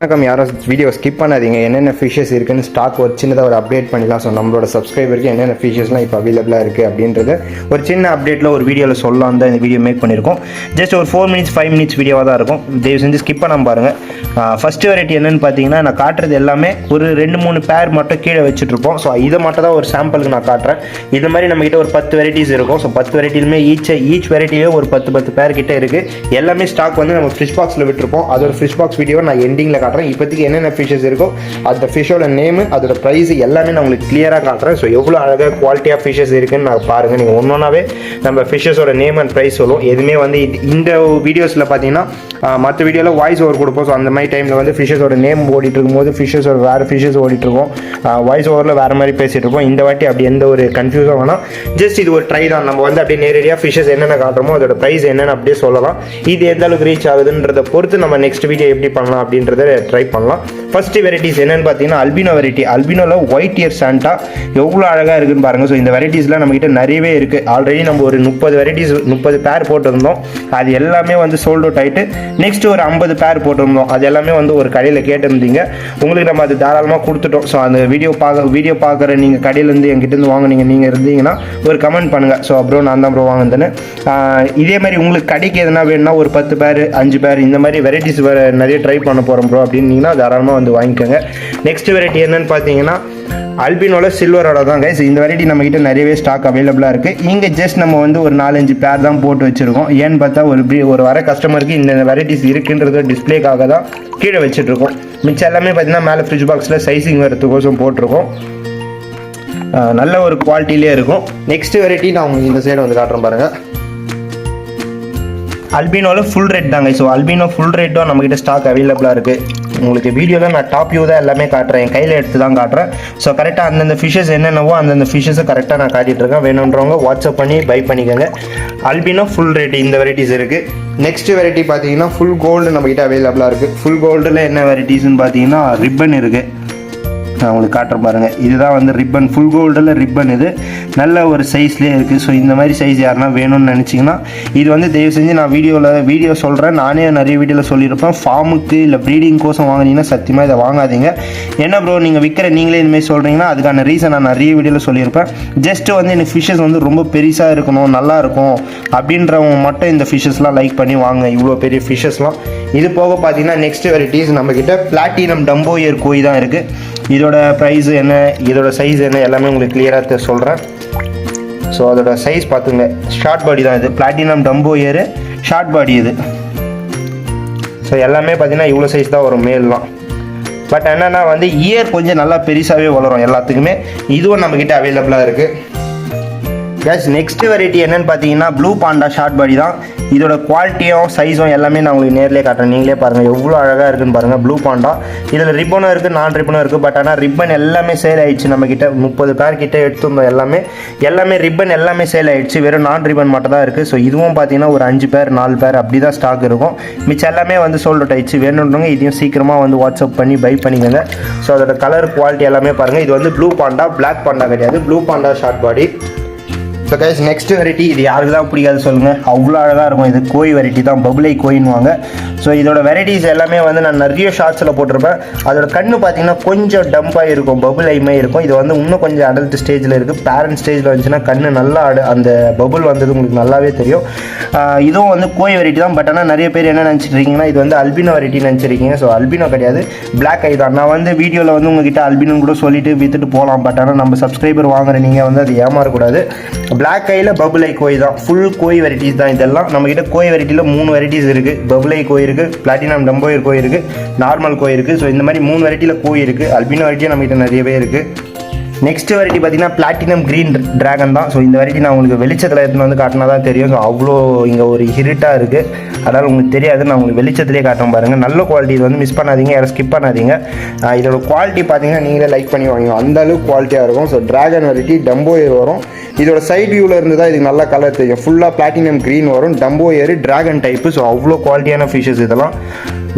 வணக்கம். யாரும் video skip பண்ணாதீங்க. என்னென்ன ஃபிஷஸ் இருக்குன்னு ஸ்டாக் ஒரு சின்னதாக ஒரு அப்டேட் பண்ணிடலாம். ஸோ நம்மளோட சப்ஸ்கிரைபருக்கு என்னென்ன ஃபிஷஸ்லாம் இப்போ அவைலபிளாக இருக்குது அப்படின்றத ஒரு சின்ன அப்டேட்டில் ஒரு வீடியோவில் சொல்லலாம் தான் இந்த வீடியோ மேக் பண்ணியிருக்கோம். ஜஸ்ட் ஒரு 4 minutes 5 minutes வீடியோவாக தான் இருக்கும். தயவு செஞ்சு ஸ்கிப் பண்ணாமல் பாருங்கள். ஃபஸ்ட்டு வெரைட்டி என்னென்னு பார்த்தீங்கன்னா, நான் காட்டுறது எல்லாமே ஒரு 2-3 பேர் மட்டும் கீழே வச்சுட்ருப்போம். ஸோ இதை மட்டும் தான் ஒரு சாம்பிளுக்கு நான் காட்டுறேன். இது மாதிரி நம்மகிட்ட ஒரு 10 வெரைட்டிஸ் இருக்கும். ஸோ 10 வெரைட்டிலுமே ஈச் வெரைட்டிலே ஒரு 10 பேர் கிட்டே இருக்குது. எல்லாமே ஸ்டாக் வந்து நம்ம ஃபிஷ் பாக்ஸில் விட்டுருப்போம். அதோட ஃபிஷ் பாக்ஸ் வீடியோவை நான் எண்டிங்கில் காட்டுறேன். இப்போதைக்கு என்னென்ன ஃபிஷஸ் இருக்கோ அந்த ஃபிஷ்ஷோட நேமு, அதோட ப்ரைஸ் எல்லாமே நான் உங்களுக்கு கிளியராக காட்டுறேன். ஸோ எவ்வளோ அழகாக குவாலிட்டியாக ஃபிஷஸ் இருக்குன்னு நான் பாருங்கள். நீங்கள் ஒன்றொன்னாவே நம்ம ஃபிஷ்ஷஸோட நேம் அண்ட் ப்ரைஸ் சொல்லுவோம். எதுவுமே வந்து இந்த வீடியோஸில் பார்த்தீங்கன்னா மற்ற வீடியோவில் வாய்ஸ் ஓவர் கொடுப்போம். ஸோ அந்த மாதிரி டைமில் வந்து ஃபிஷ்ஷஸோட நேம் ஓடிட்டு இருக்கும்போது ஃபிஷ்ஷஸோட வேறு ஃபிஷ்ஷஸ் ஓடிட்டு இருக்கும். வாய்ஸ் ஓவரில் வேறு மாதிரி பேசிகிட்டு இருப்போம். இந்த வாட்டி அப்படி எந்த ஒரு கன்ஃபியூஸும் வேணாம். ஜஸ்ட் இது ஒரு ட்ரை தான். நம்ம வந்து அப்படியே நேரடியாக ஃபிஷ்ஷஸ் என்னென்ன காட்டுறோமோ அதோட ப்ரைஸ் என்னென்னு அப்படியே சொல்லலாம். இது எந்த அளவுக்கு ரீச் ஆகுதுன்றதை பொறுத்து நம்ம நெக்ஸ்ட் வீடியோ எப்படி பண்ணலாம் அப்படின்றத ட்ரை பண்ணலாம். ஃபர்ஸ்ட் வெரைட்டிஸ் என்னன்னு பார்த்தீங்கன்னா அல்பினோ வெரைட்டி. அல்பினோவில் ஒயிட் இயர் சாண்டா எவ்வளோ அழகாக இருக்குன்னு பாருங்கள். ஸோ இந்த வெரைட்டிஸ்லாம் நம்மகிட்ட நிறையவே இருக்குது. ஆல்ரெடி நம்ம ஒரு 30 பேர் போட்டிருந்தோம். அது எல்லாமே வந்து சோல்ட் அவுட் ஆகிட்டு நெக்ஸ்ட் ஒரு 50 பேர் போட்டிருந்தோம். அது எல்லாமே வந்து ஒரு கடையில் கேட்டிருந்தீங்க. உங்களுக்கு நம்ம அது தாராளமாக கொடுத்துட்டோம். ஸோ அந்த வீடியோ பார்க்குற நீங்கள் கடையிலேருந்து எங்கிட்டேருந்து வாங்கினீங்க நீங்கள் இருந்தீங்கன்னா ஒரு கமெண்ட் பண்ணுங்கள். ஸோ அப்புறம் நான் தான் ப்ரோ வாங்குதுன்னு. இதே மாதிரி உங்களுக்கு கடைக்கு எதுனா வேணும்னா ஒரு 10 பேர் 5 பேர் இந்த மாதிரி வெரைட்டிஸ் நிறைய ட்ரை பண்ண போகிறோம் ப்ரோ அப்படின்னீங்கன்னா தாராளமாக வந்து வாங்கிக்கோங்க. நெக்ஸ்ட் வெரைட்டி என்னன்னு பார்த்தீங்கன்னா அல்பினோவில் சில்வரோட தான் கைஸ். இந்த வெரைட்டி நம்மகிட்ட நிறையவே ஸ்டாக் அவைலபிளாக இருக்குது. இங்கே ஜஸ்ட் நம்ம வந்து ஒரு 4-5 பேர் தான் போட்டு வச்சுருக்கோம். ஏன்னு பார்த்தா ஒரு வர கஸ்டமருக்கு இந்த வெரைட்டிஸ் இருக்குன்றது டிஸ்பிளேக்காக தான் கீழே வச்சுட்ருக்கோம். மிச்சம் எல்லாமே பார்த்தீங்கன்னா மேலே ஃப்ரிட்ஜ் பாக்ஸில் சைஸிங் வரதுக்கோசம் போட்டிருக்கோம். நல்ல ஒரு குவாலிட்டியிலே இருக்கும். நெக்ஸ்ட் வெரைட்டி நான் உங்களுக்கு இந்த சைடு வந்து காட்டுறேன் பாருங்கள். அல்பினோவில் ஃபுல் ரெட் தாங்க. ஸோ அல்பினோ ஃபுல் ரெட்டும் நம்மகிட்ட ஸ்டாக் அவைலபிளாக இருக்குது. உங்களுக்கு வீடியோவில் நான் டாப் வியூ தான் எல்லாமே காட்டுறேன். என் கையில் எடுத்து தான் காட்டுறேன். ஸோ கரெக்டாக அந்தந்த ஃபிஷ்ஷஸ் என்னென்னவோ அந்தந்த ஃபிஷ்ஷஸை கரெக்டாக நான் காட்டிகிட்ருக்கேன். வேணுன்றவங்க வாட்ஸ்அப் பண்ணி பை பண்ணிக்கோங்க. அல்பினோ ஃபுல் ரேட் இந்த வெரைட்டிஸ் இருக்குது. நெக்ஸ்ட் வெரைட்டி பார்த்தீங்கன்னா ஃபுல் கோல்டு நம்மகிட்ட அவைலபிளாக இருக்குது. ஃபுல் கோல்டில் என்ன வெரைட்டிஸ்ன்னு பார்த்தீங்கன்னா ரிப்பன் இருக்குது. நான் உங்களுக்கு காட்டுற பாருங்கள். இதுதான் வந்து ரிப்பன். ஃபுல் கோல்டில் ரிப்பன். இது நல்ல ஒரு சைஸ்லேயே இருக்குது. ஸோ இந்த மாதிரி சைஸ் யாருன்னா வேணும்னு நினச்சிங்கன்னா இது வந்து தயவு செஞ்சு நான் வீடியோ சொல்கிறேன். நானே நிறைய வீடியோவில் சொல்லியிருப்பேன். ஃபார்முக்கு இல்லை ப்ரீடிங் கோசம் வாங்கினீங்கன்னா சத்தியமாக இதை வாங்காதீங்க. என்ன ப்ரோ நீங்கள் நீங்களே இதுமாதிரி சொல்கிறீங்கன்னா அதுக்கான ரீசன் நான் நிறைய வீடியோவில் சொல்லியிருப்பேன். ஜஸ்ட்டு வந்து எனக்கு ஃபிஷ்ஷஸ் வந்து ரொம்ப பெருசாக இருக்கணும், நல்லா இருக்கும் அப்படின்றவங்க மட்டும் இந்த ஃபிஷ்ஷஸ்லாம் லைக் பண்ணி வாங்க. இவ்வளோ பெரிய ஃபிஷ்ஷஸ்லாம். இது போக பார்த்தீங்கன்னா நெக்ஸ்ட் வெரைட்டிஸ் நம்மக்கிட்ட பிளாட்டினம் டம்போ இயர் கோய் தான் இருக்குது. இதோட ப்ரைஸ் என்ன, இதோட சைஸ் என்ன எல்லாமே உங்களுக்கு கிளியராக சொல்கிறேன். ஸோ அதோட சைஸ் பார்த்துங்க. ஷார்ட் பாடி தான் இது. பிளாட்டினம் டம்போ இயரு ஷார்ட் பாடி இது. ஸோ எல்லாமே பார்த்தீங்கன்னா இவ்வளோ சைஸ் தான் வரும் மேல்லாம். பட் என்னென்னா வந்து இயர் கொஞ்சம் நல்லா பெருசாகவே வளரும் எல்லாத்துக்குமே. இதுவும் நம்மக்கிட்ட அவைலபிளாக இருக்குது. கேஸ் நெக்ஸ்ட் வெரைட்டி என்னென்னு பார்த்தீங்கன்னா ப்ளூ பாண்டா ஷார்ட் பாடி தான். இதோட குவாலிட்டியும் சைஸும் எல்லாமே நான் உங்களுக்கு நேரிலே காட்டுறேன். நீங்களே பாருங்கள் எவ்வளோ அழகாக இருக்குன்னு பாருங்கள். ப்ளூ பாண்டா இதில் ரிப்பனும் இருக்குது, நான் ரிப்பனும் இருக்குது. பட் ஆனால் ரிப்பன் எல்லாமே சேல் ஆகிடுச்சு. நம்மக்கிட்ட 30 பேர் கிட்டே எடுத்துருந்தோம். எல்லாமே ரிப்பன் எல்லாமே சேல் ஆகிடுச்சு. வெறும் நான் ரிப்பன் மட்டும் தான் இருக்குது. ஸோ இதுவும் பார்த்தீங்கன்னா ஒரு 5 பேர் 4 பேர் அப்படி தான் ஸ்டாக் இருக்கும். மிச்சம் எல்லாமே வந்து சோல்ட் அவுட் ஆகிடுச்சு. வேணுன்றவங்க இதையும் சீக்கிரமாக வந்து வாட்ஸ்அப் பண்ணி பை பண்ணிக்கோங்க. ஸோ அதோட கலர் குவாலிட்டி எல்லாமே பாருங்கள். இது வந்து ப்ளூ பாண்டா, பிளாக் பாண்டா கிடையாது. ப்ளூ பாண்டா ஷார்ட் பாடி. ஸோ கைஸ் நெக்ஸ்ட் வெரைட்டி இது யாருக்கு தான் பிடிக்காது சொல்லுங்கள். அவ்வளோ அழகாக இருக்கும். இது கோய் வெரைட்டி தான். பபுளை கோயின்வாங்க. ஸோ இதோட வெரைட்டிஸ் எல்லாமே வந்து நான் நிறைய ஷார்ட்ஸில் போட்டிருப்பேன். அதோட கண்ணு பார்த்தீங்கன்னா கொஞ்சம் டம்பாக இருக்கும், பபுள் ஐமே இருக்கும். இது வந்து இன்னும் கொஞ்சம் அடல்ட் ஸ்டேஜில் இருக்குது. பேரண்ட் ஸ்டேஜில் வந்துச்சுன்னா கண்ணு நல்லா அந்த பபுள் வந்தது உங்களுக்கு நல்லாவே தெரியும். இதுவும் வந்து கோய் வெரைட்டி தான். பட் ஆனால் நிறைய பேர் என்ன நினச்சிட்டு இருக்கீங்கன்னா இது வந்து அல்பினோ வெரைட்டி நினச்சிருக்கீங்க. ஸோ அல்பினோ கிடையாது, பிளாக் ஐ தான். நான் வந்து வீடியோவில் வந்து உங்ககிட்ட அல்பினோன்னு கூட சொல்லிட்டு விற்றுட்டு போகலாம். பட் ஆனால் நம்ம சப்ஸ்கிரைபர் வாங்குற நீங்கள் வந்து அது ஏமாறக்கூடாது. பிளாக் ஐயில் பபுள் ஐ கோய் தான். ஃபுல் கோய் வெரைட்டிஸ் தான் இதெல்லாம். நம்மகிட்ட கோய் வெரைட்டியில் 3 வெரைட்டிஸ் இருக்குது. பபுள் ஐ கோய் இருக்குது, பிளாட்டினம் டம்போ இயர் கோய் இருக்குது, நார்மல் கோய் இருக்குது. ஸோ இந்த மாதிரி 3 வெரைட்டியில் கோய் இருக்குது. அல்பினோ வெரைட்டியும் நம்மகிட்ட நிறையவே இருக்குது. நெக்ஸ்ட் வெரைட்டி பார்த்தீங்கன்னா பிளாட்டினம் க்ரீன் டிராகன் தான். ஸோ இந்த வெரைட்டி நான் உங்களுக்கு வெளிச்சத்தில் எடுத்துன்னு வந்து காட்டினா தான் தெரியும். ஸோ அவ்வளோ இங்கே ஒரு இருட்டாக இருக்குது, அதனால் உங்களுக்கு தெரியாது. நான் உங்களுக்கு வெளிச்சத்துலேயே காட்டுறேன் பாருங்கள். நல்ல குவாலிட்டி. இது வந்து மிஸ் பண்ணாதீங்க, யாரும் ஸ்கிப் பண்ணாதீங்க. இதோட குவாலிட்டி பார்த்தீங்கன்னா நீங்களே லைக் பண்ணி வாங்க. அந்த அளவுக்கு குவாலிட்டியாக இருக்கும். So dragon variety Dumbo year வரும். இதோட சைட் வியூவில் இருந்து தான் இதுக்கு நல்ல கலர் தெரியும். ஃபுல்லாக பிளாட்டினம் க்ரீன் வரும். Dumbo year dragon type. So அவ்வளோ குவாலிட்டியான ஃபிஷ்ஷஸ் இதெல்லாம்.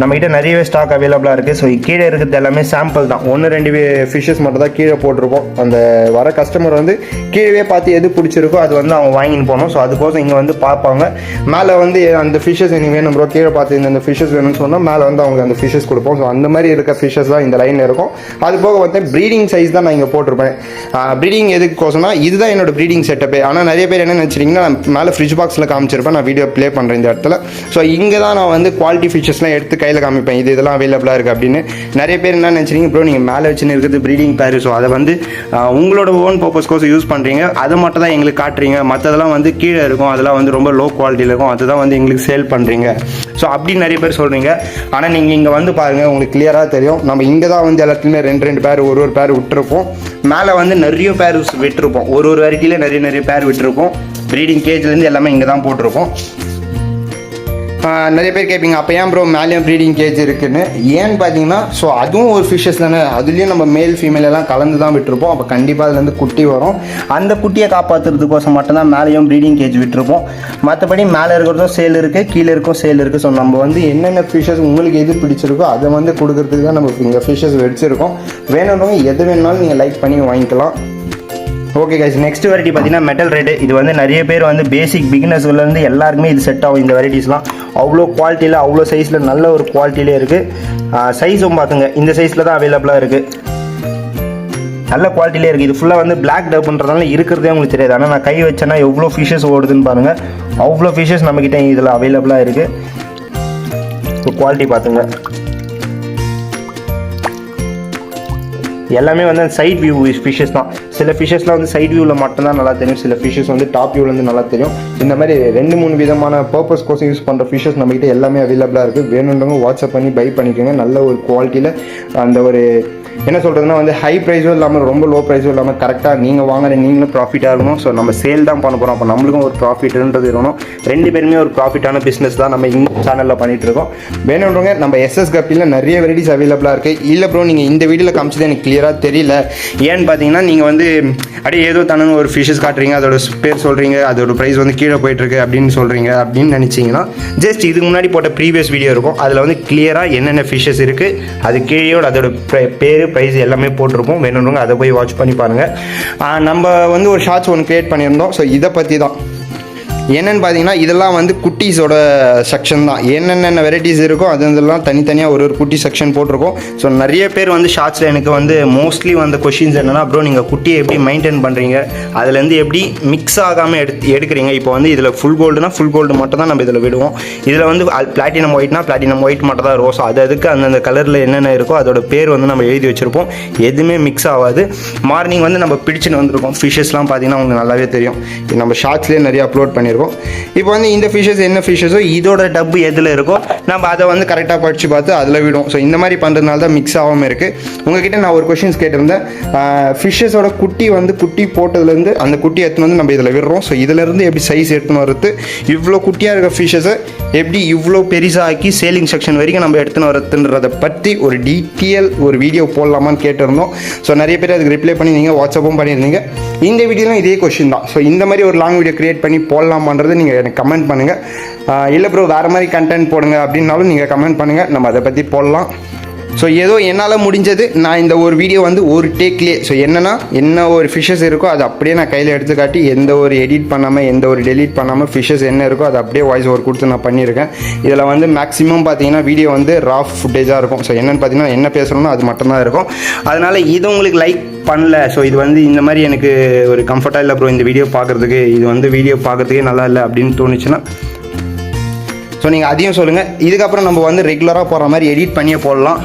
நம்மகிட்ட நிறையவே ஸ்டாக் அவைலபிளாக இருக்குது. ஸோ கீழே இருக்கிறது எல்லாமே சாம்பிள் தான். 1-2 ஃபிஷ்ஷஸ் மட்டும் தான் கீழே போட்டிருப்போம். அந்த வர கஸ்டமர் வந்து கீழே பார்த்து எது பிடிச்சிருக்கோ அது வந்து அவங்க வாங்கின்னு போகணும். ஸோ அதுக்கோசம் இங்கே வந்து பார்ப்பாங்க. மேலே வந்து அந்த ஃபிஷ்ஷஸ் எனக்கு வேணும் ப்ரோ, கீழே பார்த்து இந்த ஃபிஷ்ஷஸ் வேணும்னு சொன்னால் மேலே வந்து அவங்க அந்த ஃபிஷ்ஷஸ் கொடுப்போம். ஸோ அந்த மாதிரி இருக்க ஃபிஷ்ஷஸ் தான் இந்த லைனில் இருக்கும். அது போக வந்து ப்ரீடிங் சைஸ் தான் நான் இங்கே போட்டிருப்பேன். ப்ரீடிங் எதுக்கோசம்னா இதுதான் என்னோட ப்ரீடிங் செட்டப்பே. ஆனால் நிறைய பேர் என்ன நினச்சிட்டிங்கன்னா நான் மேலே ஃப்ரிட்ஜ் பாக்ஸில் காமிச்சிருப்பேன், நான் வீடியோ ப்ளே பண்ணுறேன் இந்த இடத்துல. ஸோ இங்கே தான் நான் வந்து குவாலிட்டி ஃபிஷ்ஷஸ்லாம் எடுத்து கையில் காமிப்பேன், இதெல்லாம் அவைலபிளாக இருக்குது அப்படின்னு. நிறைய பேர் என்ன நினச்சிங்க ப்ரோ நீங்கள் மேலே வச்சுன்னு இருக்கிறது ப்ரீடிங் பேர், ஸோ அதை வந்து உங்களோட ஓன் பர்பஸ்க்கோசம் யூஸ் பண்ணுறீங்க, அதை மட்டும் தான் எங்களுக்கு காட்டுறீங்க, மற்றதெல்லாம் வந்து கீழே இருக்கும், அதெல்லாம் வந்து ரொம்ப லோ குவாலிட்டியில் இருக்கும், அதுதான் வந்து எங்களுக்கு சேல் பண்ணுறீங்க. ஸோ அப்படி நிறைய பேர் சொல்கிறீங்க. ஆனால் நீங்கள் இங்கே வந்து பாருங்கள், உங்களுக்கு கிளியராக தெரியும். நம்ம இங்கே தான் வந்து எல்லாத்துலேயுமே ரெண்டு பேர் ஒரு பேர் விட்டுருப்போம். மேலே வந்து நிறைய பேர் விட்டுருப்போம், ஒரு வெரைட்டியில் நிறைய பேர் விட்டுருப்போம். ப்ரீடிங் கேஜ்லேருந்து எல்லாமே இங்கே தான் போட்டிருப்போம். நிறைய பேர் கேட்பீங்க அப்போ ஏன் ப்ரோ மேலேயும் ப்ரீடிங் கேஜ் இருக்குன்னு. ஏன்னு பார்த்தீங்கன்னா ஸோ அதுவும் ஒரு ஃபிஷ்ஷஸ் தானே, அதுலேயும் நம்ம மேல் ஃபீமேல் எல்லாம் கலந்து தான் விட்டுருப்போம். அப்போ கண்டிப்பாக அதுலேருந்து குட்டி வரும். அந்த குட்டியை காப்பாற்றுறதுக்கோசம் மட்டும்தான் மேலேயும் ப்ரீடிங் கேஜ் விட்டுருப்போம். மற்றபடி மேலே இருக்கிறதும் சேல் இருக்குது, கீழே இருக்கும் சேல் இருக்குது. ஸோ நம்ம வந்து என்னென்ன ஃபிஷ்ஷஸ் உங்களுக்கு எது பிடிச்சிருக்கோ அதை வந்து கொடுக்கறதுக்கு தான் நம்ம இங்கே ஃபிஷ்ஷஸ் வச்சுருக்கோம். வேணுன்றவங்க எது வேணாலும் நீங்கள் லைக் பண்ணி வாங்கிக்கலாம். ஓகே கைஸ், நெக்ஸ்ட் வெரைட்டி பார்த்தீங்கன்னா மெட்டல் ரெட். இது வந்து நிறைய பேர் வந்து பேசிக் பிகினர்ஸ்லேருந்து எல்லாருக்குமே இது செட் ஆகும். இந்த வெரைட்டிஸ்லாம் அவ்வளோ குவாலிட்டியில் அவ்வளோ சைஸில் நல்ல ஒரு குவாலிட்டியிலே இருக்குது. சைஸும் பார்த்துங்க, இந்த சைஸில் தான் அவைலபிளாக இருக்குது, நல்ல குவாலிட்டியிலே இருக்குது. இது ஃபுல்லாக வந்து பிளாக் டப்புன்றதால இருக்கிறதே உங்களுக்கு தெரியாது. ஆனால் நான் கை வச்சேன்னா எவ்வளோ ஃபிஷ்ஷஸ் ஓடுதுன்னு பாருங்கள். அவ்வளோ ஃபிஷ்ஷஸ் நம்மக்கிட்ட இதில் அவைலபிளாக இருக்குது. இப்போ குவாலிட்டி பார்த்துங்க, எல்லாமே வந்து சைட் வியூ ஃபிஷ்ஷஸ் தான். சில ஃபிஷ்ஷஸ்லாம் வந்து சைட் வியூவில் மட்டும்தான் நல்லா தெரியும், சில ஃபிஷ்ஷஸ் வந்து டாப் வியூலேருந்து நல்லா தெரியும். இந்த மாதிரி 2-3 விதமான பர்பஸ் கோசம் யூஸ் பண்ணுற ஃபிஷ்ஷஸ் நம்மகிட்ட எல்லாமே அவைலபிளாக இருக்குது. வேணுன்றவங்க வாட்ஸ்அப் பண்ணி பை பண்ணிக்கோங்க. நல்ல ஒரு குவாலிட்டியில் அந்த ஒரு என்ன சொல்கிறதுனா வந்து ஹை ப்ரைஸும் இல்லாமல் ரொம்ப லோ ப்ரைஸும் இல்லாமல் கரெக்டாக நீங்கள் வாங்குற நீங்களும் ப்ராஃபிட்டாக இருக்கணும். ஸோ நம்ம சேல் தான் பண்ண போகிறோம், அப்போ நம்மளுக்கும் ஒரு ப்ராஃபிட்ன்றது இருக்கணும். 2 பேருமே ஒரு ப்ராஃபிட்டான பிஸ்னஸ் தான் நம்ம இந்த சேனலில் பண்ணிகிட்ருக்கோம். வேணுன்றவங்க நம்ம எஸ்எஸ் கப்பியில் நிறைய வெரைட்டிஸ் அவைலபிளாக இருக்குது. இல்லை ப்ரோ நீங்கள் இந்த வீடியோவில் காமிச்சது எனக்கு கிளியராக தெரியல, ஏன்னு பார்த்தீங்கன்னா நீங்கள் வந்து அப்படியே ஏதோ தானே ஒரு ஃபிஷ்ஷஸ் காட்டுறீங்க, அதோட பேர் சொல்கிறீங்க, அதோட ப்ரைஸ் வந்து கீழே போயிட்டுருக்கு அப்படின்னு சொல்கிறீங்க அப்படின்னு நினச்சிங்கன்னா ஜஸ்ட் இதுக்கு முன்னாடி போட்ட ப்ரீவியஸ் வீடியோ இருக்கும், அதில் வந்து கிளியராக என்னென்ன ஃபிஷ்ஷஸ் இருக்குது அது கீழேயோட அதோட பேர் ப்ரைஸ் எல்லாமே போட்டிருப்போம். வேணுன்றவங்க அதை போய் வாட்ச் பண்ணி பாருங்கள். நம்ம வந்து ஒரு ஷார்ட்ஸ் ஒன்று க்ரியேட் பண்ணியிருந்தோம். ஸோ இதை பற்றி தான் என்னென்னு பார்த்தீங்கன்னா இதெல்லாம் வந்து குட்டீஸோட செக்ஷன் தான். என்னென்ன வெரைட்டிஸ் இருக்கோ அதெல்லாம் தனித்தனியாக ஒரு குட்டி செக்ஷன் போட்டிருக்கோம். ஸோ நிறைய பேர் வந்து ஷார்ட்ஸில் எனக்கு வந்து மோஸ்ட்லி வந்து கொஷின்ஸ் என்னென்னா ப்ரோ நீங்கள் குட்டியை எப்படி மெயின்டைன் பண்ணுறீங்க, அதுலேருந்து எப்படி மிக்ஸ் ஆகாமல் எடுக்கிறீங்க. இப்போ வந்து இதில் ஃபுல் கோல்டுனா ஃபுல் கோல்டு மட்டும் தான் நம்ம இதில் விடுவோம். இதில் வந்து பிளாட்டினம் ஒயிட்னா பிளாட்டினம் ஒயிட் மட்டும் தான் ரோஸ், அதுக்கு அந்தந்த கலரில் என்னென்ன இருக்கோ அதோட பேர் வந்து நம்ம எழுதி வச்சுருப்போம். எதுவுமே மிக்ஸ் ஆகாது. மார்னிங் வந்து நம்ம பிடிச்சின்னு வந்திருக்கோம். ஃபிஷ்ஷஸ்லாம் பார்த்தீங்கன்னா உங்களுக்கு நல்லாவே தெரியும், நம்ம ஷார்ட்ஸ்லேயே நிறைய அப்லோட் பண்ணியிருக்கோம். இப்போ வந்து இந்த ஃபிஷ்ஷஸ் என்ன ஃபிஷ்ஷஸோ இதோட டப்பு எதில் இருக்கோ நம்ம அதை வந்து கரெக்டாக படித்து பார்த்து அதில் விடும். ஸோ இந்த மாதிரி பண்ணுறதுனால தான் மிக்ஸ் ஆகாமல் இருக்குது. உங்ககிட்ட நான் ஒரு கொஷின்ஸ் கேட்டிருந்தேன், ஃபிஷ்ஷஸோட குட்டி வந்து குட்டி போட்டதுலேருந்து அந்த குட்டி எடுத்துன்னு வந்து நம்ம இதில் விடுறோம். ஸோ இதிலேருந்து எப்படி சைஸ் எடுத்துன்னு வரது, இவ்வளோ குட்டியாக இருக்க ஃபிஷ்ஷஸை எப்படி இவ்வளோ பெருசாக்கி சேலிங் செக்ஷன் வரைக்கும் நம்ம எடுத்துன்னு வரதுன்றதை பற்றி ஒரு டீட்டெயில் ஒரு வீடியோ போடலாமான்னு கேட்டிருந்தோம். ஸோ நிறைய பேர் அதுக்கு ரிப்ளை பண்ணியிருந்தீங்க, வாட்ஸ்அப்பும் பண்ணியிருந்தீங்க. இந்த வீடியோலாம் இதே கொஷின் தான். ஸோ இந்த மாதிரி ஒரு லாங் வீடியோ க்ரியேட் பண்ணி போடலாமான்றது நீங்கள் எனக்கு கமெண்ட் பண்ணுங்கள். இல்லை ப்ரோ வேறு மாதிரி கண்டென்ட் போடுங்க அப்படின்னாலும் நீங்கள் கமெண்ட் பண்ணுங்கள், நம்ம அதை பற்றி போடலாம். ஸோ ஏதோ என்னால் முடிஞ்சது நான் இந்த ஒரு வீடியோ வந்து ஒரு டேக்லேயே ஸோ என்ன ஒரு ஃபிஷ்ஷஸ் இருக்கோ அதை அப்படியே நான் கையில் எடுத்து காட்டி எந்த ஒரு எடிட் பண்ணாமல் எந்த ஒரு டெலீட் பண்ணாமல் ஃபிஷ்ஷஸ் என்ன இருக்கோ அதை அப்படியே வாய்ஸ் ஓவர் கொடுத்து நான் பண்ணியிருக்கேன். இதில் வந்து மேக்ஸிமம் பார்த்தீங்கன்னா வீடியோ வந்து ரா ஃபுட்டேஜாக இருக்கும். ஸோ என்னென்னு பார்த்தீங்கன்னா என்ன பேசுகிறோமோ அது மட்டும்தான் இருக்கும். அதனால் இது உங்களுக்கு லைக் பண்ணல, ஸோ இது வந்து இந்த மாதிரி எனக்கு ஒரு கம்ஃபர்ட்டாக இல்லை ப்ரோ இந்த வீடியோ பார்க்குறதுக்கு, இது வந்து வீடியோ பார்க்குறதுக்கே நல்லா இல்லை அப்படின்னு தோணுச்சுன்னா ஸோ நீங்கள் அதையும் சொல்லுங்கள். இதுக்கப்புறம் நம்ம வந்து ரெகுலராக போகிற மாதிரி எடிட் பண்ணியே போடலாம்.